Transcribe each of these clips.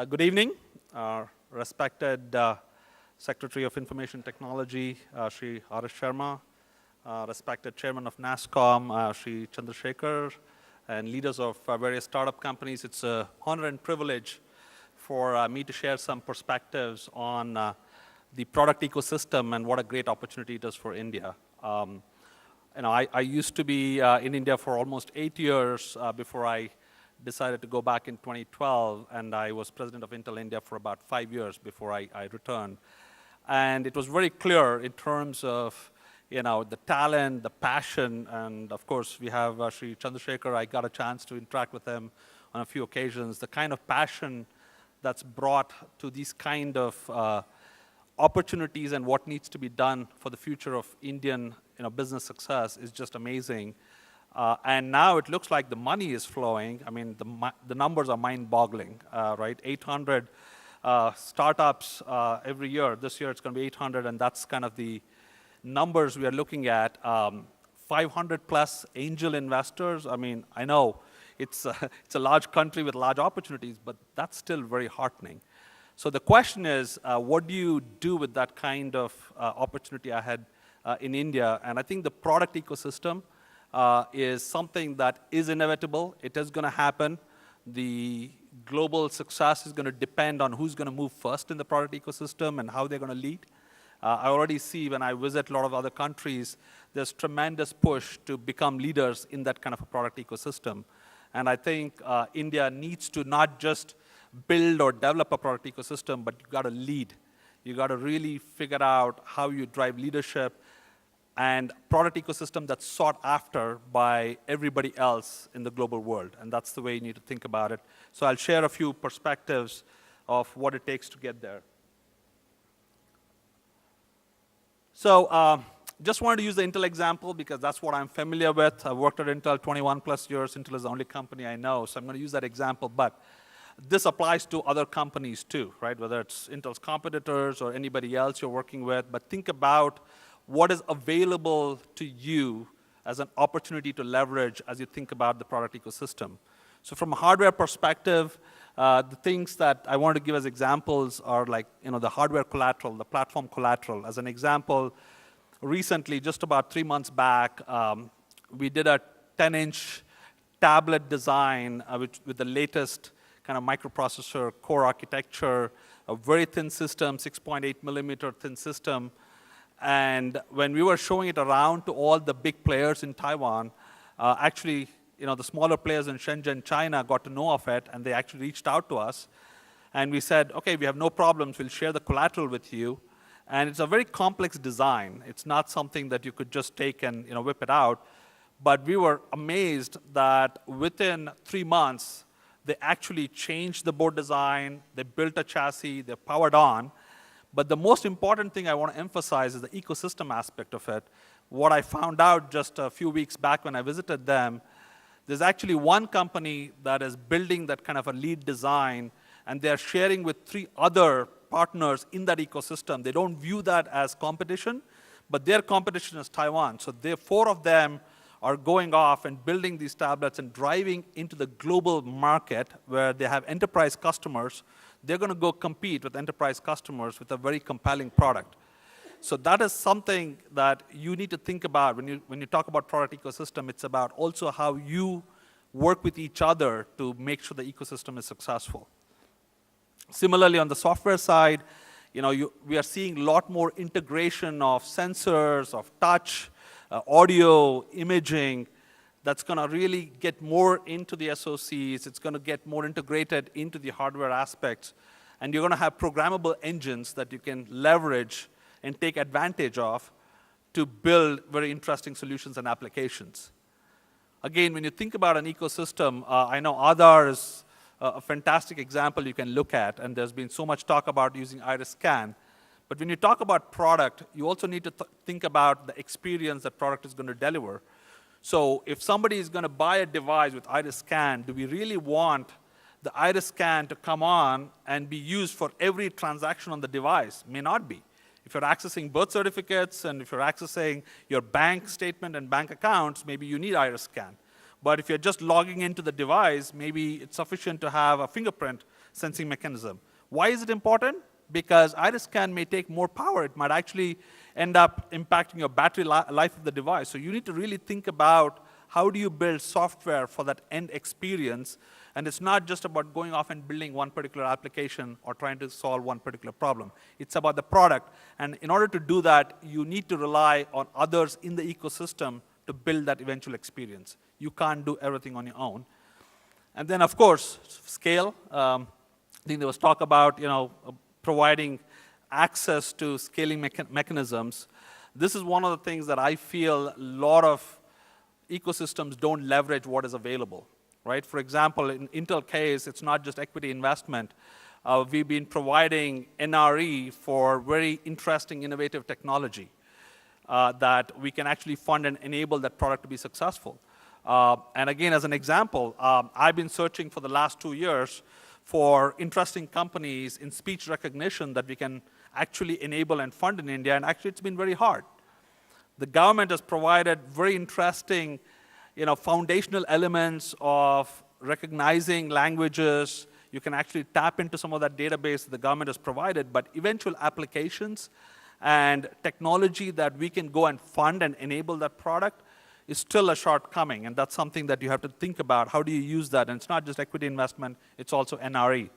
Good evening, respected Secretary of Information Technology, Shri R.S. Sharma, respected Chairman of NASSCOM, Shri Chandrasekhar, and leaders of various startup companies. It's an honor and privilege for me to share some perspectives on the product ecosystem and what a great opportunity it is for India. I used to be in India for almost 8 years before I decided to go back in 2012, and I was president of Intel India for about 5 years before I returned. And it was very clear in terms of the talent, the passion, and of course we have Sri Chandrasekhar. I got a chance to interact with him on a few occasions. The kind of passion that's brought to these kind of opportunities and what needs to be done for the future of Indian business success is just amazing. And now it looks like the money is flowing. I mean, the numbers are mind-boggling, right? 800 startups every year. This year it's going to be 800, and that's kind of the numbers we are looking at. 500 plus angel investors. I mean, I know it's a large country with large opportunities, but that's still very heartening. So the question is, what do you do with that kind of opportunity ahead in India? And I think the product ecosystem is something that is inevitable. It is going to happen. The global success is going to depend on who's going to move first in the product ecosystem and how they're going to lead. I already see when I visit a lot of other countries, there's tremendous push to become leaders in that kind of a product ecosystem. And I think India needs to not just build or develop a product ecosystem, but you've got to lead. You've got to really figure out how you drive leadership and product ecosystem that's sought after by everybody else in the global world. And that's the way you need to think about it. So I'll share a few perspectives of what it takes to get there. So just wanted to use the Intel example because that's what I'm familiar with. I've worked at Intel 21 plus years. Intel is the only company I know, so I'm going to use that example. But this applies to other companies too, right? Whether it's Intel's competitors or anybody else you're working with. But think about what is available to you as an opportunity to leverage as you think about the product ecosystem. So from a hardware perspective, the things that I want to give as examples are like the hardware collateral, the platform collateral. As an example, recently, just about 3 months back, we did a 10-inch tablet design with the latest kind of microprocessor core architecture, a very thin system, 6.8 millimeter thin system. And when we were showing it around to all the big players in Taiwan, actually, the smaller players in Shenzhen, China got to know of it, and they actually reached out to us. And we said, okay, we have no problems. We'll share the collateral with you. And it's a very complex design. It's not something that you could just take and whip it out. But we were amazed that within 3 months, they actually changed the board design. They built a chassis. They powered on. But the most important thing I want to emphasize is the ecosystem aspect of it. What I found out just a few weeks back when I visited them, there's actually one company that is building that kind of a lead design, and they're sharing with 3 other partners in that ecosystem. They don't view that as competition, but their competition is Taiwan. So 4 of them are going off and building these tablets and driving into the global market where they have enterprise customers. They're going to go compete with enterprise customers with a very compelling product. So that is something that you need to think about when you talk about product ecosystem. It's about also how you work with each other to make sure the ecosystem is successful. Similarly, on the software side, we are seeing a lot more integration of sensors, of touch, audio, imaging. That's going to really get more into the SoCs. It's going to get more integrated into the hardware aspects. And you're going to have programmable engines that you can leverage and take advantage of to build very interesting solutions and applications. Again, when you think about an ecosystem, I know Aadhaar is a fantastic example you can look at. And there's been so much talk about using iris scan. But when you talk about product, you also need to think about the experience that product is going to deliver. So if somebody is going to buy a device with iris scan, do we really want the iris scan to come on and be used for every transaction on the device? May not be. If you're accessing birth certificates and if you're accessing your bank statement and bank accounts, maybe you need iris scan. But if you're just logging into the device, maybe it's sufficient to have a fingerprint sensing mechanism. Why is it important? Because iris scan may take more power. It might actually end up impacting your battery life of the device. So you need to really think about how do you build software for that end experience. And it's not just about going off and building one particular application or trying to solve one particular problem. It's about the product. And in order to do that, you need to rely on others in the ecosystem to build that eventual experience. You can't do everything on your own. And then, of course, scale. I think there was talk about providing access to scaling mechanisms. This is one of the things that I feel a lot of ecosystems don't leverage what is available, right? For example, in Intel case, it's not just equity investment. We've been providing NRE for very interesting, innovative technology that we can actually fund and enable that product to be successful. And again, as an example, I've been searching for the last 2 years for interesting companies in speech recognition that we can actually enable and fund in India, and actually it's been very hard. The government has provided very interesting, foundational elements of recognizing languages. You can actually tap into some of that database that the government has provided, but eventual applications and technology that we can go and fund and enable that product is still a shortcoming, and that's something that you have to think about. How do you use that? And it's not just equity investment, it's also NRE.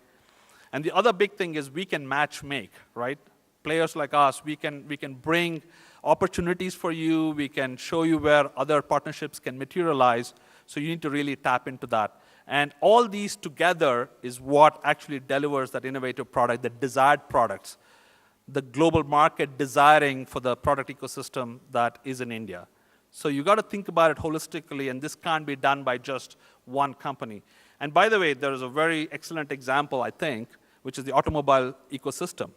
And the other big thing is we can match make, right? Players like us, we can bring opportunities for you, we can show you where other partnerships can materialize, so you need to really tap into that. And all these together is what actually delivers that innovative product, the desired products, the global market desiring for the product ecosystem that is in India. So you got to think about it holistically, and this can't be done by just one company. And by the way, there is a very excellent example, I think, which is the automobile ecosystem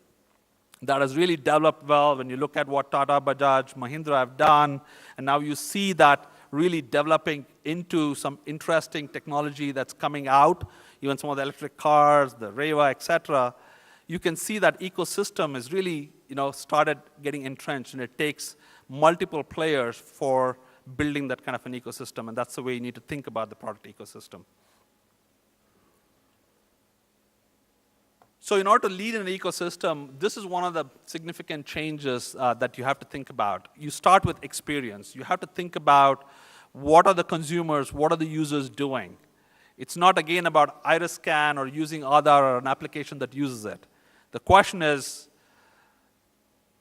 that has really developed well when you look at what Tata, Bajaj, Mahindra have done, and now you see that really developing into some interesting technology that's coming out, even some of the electric cars, the Reva, et cetera. You can see that ecosystem is really, started getting entrenched, and it takes multiple players for building that kind of an ecosystem, and that's the way you need to think about the product ecosystem. So in order to lead in an ecosystem, this is one of the significant changes that you have to think about. You start with experience. You have to think about what are the consumers, what are the users doing. It's not, again, about iris scan or using Aadhaar or an application that uses it. The question is,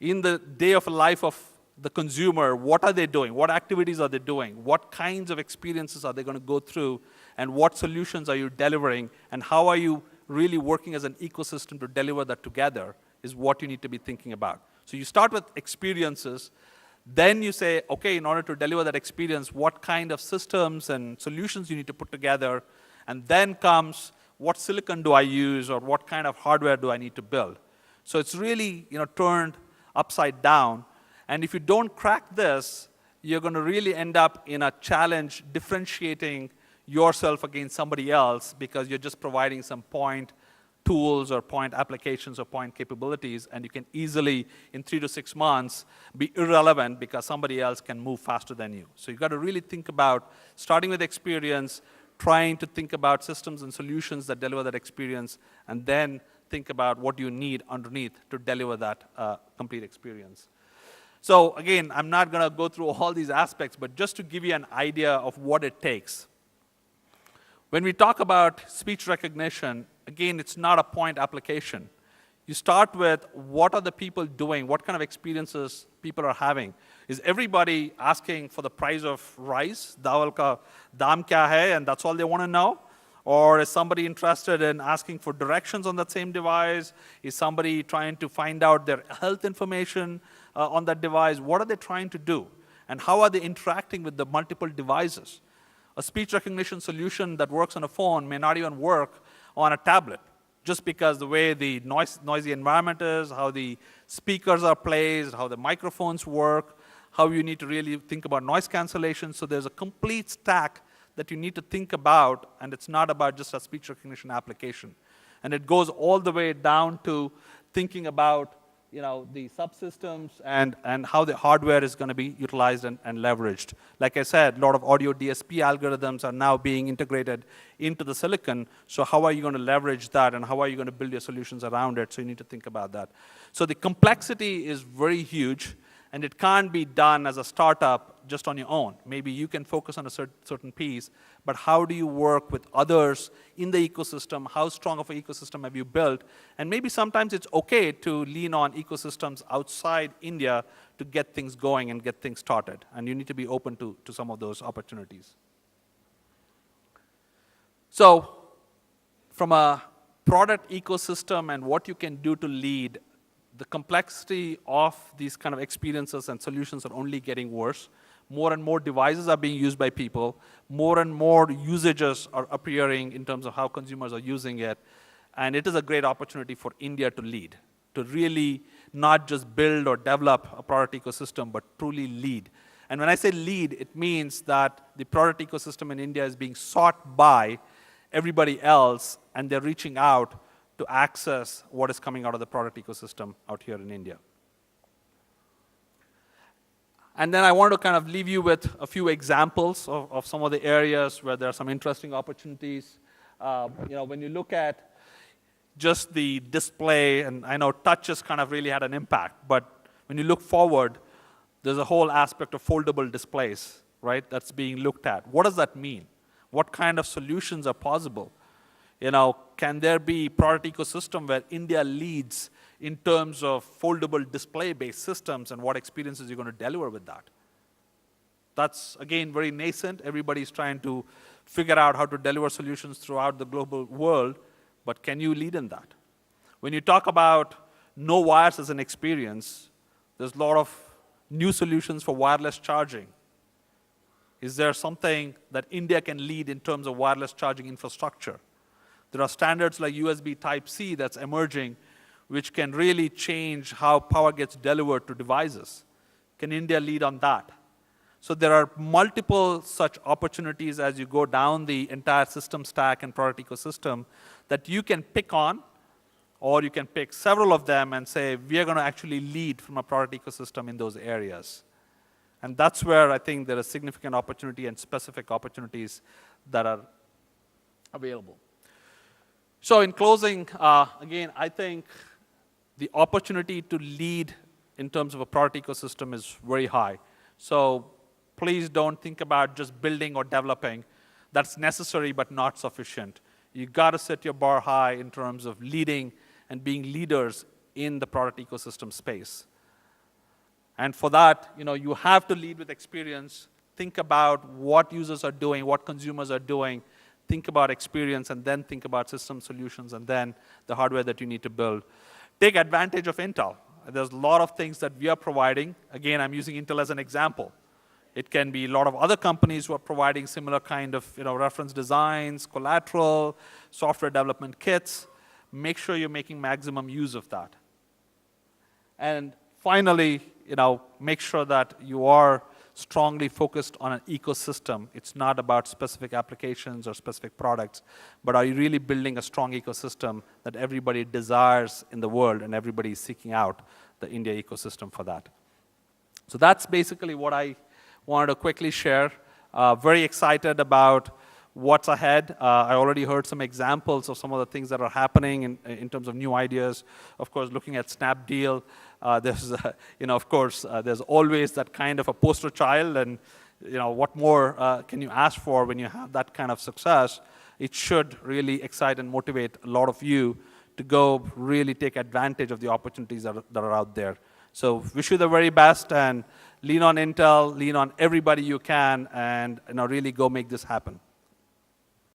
in the day of life of the consumer, what are they doing? What activities are they doing? What kinds of experiences are they going to go through? And what solutions are you delivering? And how are you really working as an ecosystem to deliver that together is what you need to be thinking about. So you start with experiences. Then you say, okay, in order to deliver that experience, what kind of systems and solutions you need to put together? And then comes, what silicon do I use, or what kind of hardware do I need to build? So it's really turned upside down. And if you don't crack this, you're going to really end up in a challenge differentiating yourself against somebody else because you're just providing some point tools or point applications or point capabilities, and you can easily, in 3 to 6 months, be irrelevant because somebody else can move faster than you. So you've got to really think about starting with experience, trying to think about systems and solutions that deliver that experience, and then think about what you need underneath to deliver that complete experience. So again, I'm not going to go through all these aspects, but just to give you an idea of what it takes. When we talk about speech recognition, again, it's not a point application. You start with what are the people doing, what kind of experiences people are having. Is everybody asking for the price of rice, dawal ka daam kya hai, and that's all they want to know? Or is somebody interested in asking for directions on that same device? Is somebody trying to find out their health information on that device? What are they trying to do? And how are they interacting with the multiple devices? A speech recognition solution that works on a phone may not even work on a tablet, just because the way the noisy environment is, how the speakers are placed, how the microphones work, how you need to really think about noise cancellation. So there's a complete stack that you need to think about, and it's not about just a speech recognition application. And it goes all the way down to thinking about the subsystems and how the hardware is going to be utilized and leveraged. Like I said, a lot of audio DSP algorithms are now being integrated into the silicon. So how are you going to leverage that, and how are you going to build your solutions around it? So you need to think about that. So the complexity is very huge, and it can't be done as a startup just on your own. Maybe you can focus on a certain piece, but how do you work with others in the ecosystem? How strong of an ecosystem have you built? And maybe sometimes it's okay to lean on ecosystems outside India to get things going and get things started. And you need to be open to some of those opportunities. So from a product ecosystem and what you can do to lead, the complexity of these kind of experiences and solutions are only getting worse. More and more devices are being used by people. More and more usages are appearing in terms of how consumers are using it. And it is a great opportunity for India to lead, to really not just build or develop a product ecosystem, but truly lead. And when I say lead, it means that the product ecosystem in India is being sought by everybody else, and they're reaching out to access what is coming out of the product ecosystem out here in India. And then I want to kind of leave you with a few examples of some of the areas where there are some interesting opportunities. When you look at just the display, and I know touch has kind of really had an impact, but when you look forward, there's a whole aspect of foldable displays, right, that's being looked at. What does that mean? What kind of solutions are possible? Can there be product ecosystem where India leads in terms of foldable display-based systems, and what experiences you're going to deliver with that? That's, again, very nascent. Everybody's trying to figure out how to deliver solutions throughout the global world, but can you lead in that? When you talk about no wires as an experience, there's a lot of new solutions for wireless charging. Is there something that India can lead in terms of wireless charging infrastructure? There are standards like USB Type-C that's emerging, which can really change how power gets delivered to devices. Can India lead on that? So there are multiple such opportunities as you go down the entire system stack and product ecosystem that you can pick on, or you can pick several of them and say, we are going to actually lead from a product ecosystem in those areas. And that's where I think there is significant opportunity and specific opportunities that are available. So in closing, again, I think the opportunity to lead in terms of a product ecosystem is very high. So please don't think about just building or developing. That's necessary but not sufficient. You got to set your bar high in terms of leading and being leaders in the product ecosystem space. And for that, you have to lead with experience. Think about what users are doing, what consumers are doing. Think about experience, and then think about system solutions, and then the hardware that you need to build. Take advantage of Intel. There's a lot of things that we are providing. Again, I'm using Intel as an example. It can be a lot of other companies who are providing similar kind of reference designs, collateral, software development kits. Make sure you're making maximum use of that. And finally, make sure that you are strongly focused on an ecosystem. It's not about specific applications or specific products, but are you really building a strong ecosystem that everybody desires in the world and everybody is seeking out the India ecosystem for that? So that's basically what I wanted to quickly share. Very excited about what's ahead. I already heard some examples of some of the things that are happening in terms of new ideas. Of course, looking at Snapdeal, there's always that kind of a poster child, and what more can you ask for when you have that kind of success? It should really excite and motivate a lot of you to go really take advantage of the opportunities that are out there. So wish you the very best, and lean on Intel, lean on everybody you can, and really go make this happen.